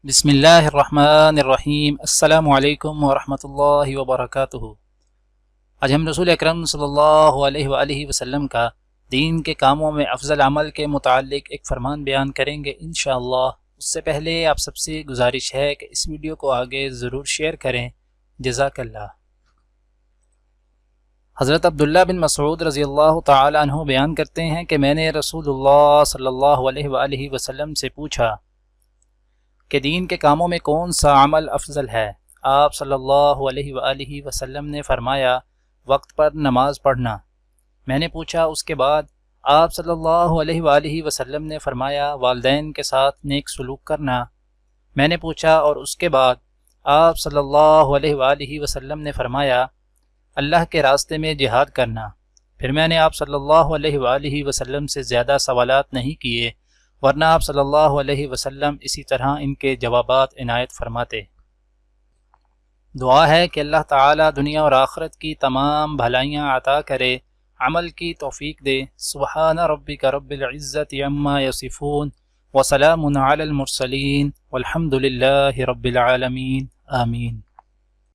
بسم اللہ الرحمن الرحیم۔ السلام علیکم ورحمۃ اللہ وبرکاتہ۔ آج ہم رسول اکرم صلی اللہ علیہ وآلہ وسلم کا دین کے کاموں میں افضل عمل کے متعلق ایک فرمان بیان کریں گے انشاءاللہ۔ اس سے پہلے آپ سب سے گزارش ہے کہ اس ویڈیو کو آگے ضرور شیئر کریں، جزاک اللہ۔ حضرت عبداللہ بن مسعود رضی اللہ تعالی عنہ بیان کرتے ہیں کہ میں نے رسول اللہ صلی اللہ علیہ وآلہ وسلم سے پوچھا کہ دین کے کاموں میں کون سا عمل افضل ہے؟ آپ صلی اللہ علیہ وآلہ وسلم نے فرمایا، وقت پر نماز پڑھنا۔ میں نے پوچھا اس کے بعد؟ آپ صلی اللہ علیہ وآلہ وسلم نے فرمایا، والدین کے ساتھ نیک سلوک کرنا۔ میں نے پوچھا اور اس کے بعد؟ آپ صلی اللہ علیہ وآلہ وسلم نے فرمایا، اللہ کے راستے میں جہاد کرنا۔ پھر میں نے آپ صلی اللہ علیہ وآلہ وسلم سے زیادہ سوالات نہیں کیے، ورنہ آپ صلی اللہ علیہ وسلم اسی طرح ان کے جوابات عنایت فرماتے۔ دعا ہے کہ اللہ تعالی دنیا اور آخرت کی تمام بھلائیاں عطا کرے، عمل کی توفیق دے۔ سبحان ربک رب العزت عما یصفون وسلام علی المرسلین والحمد للہ رب العالمین، آمین۔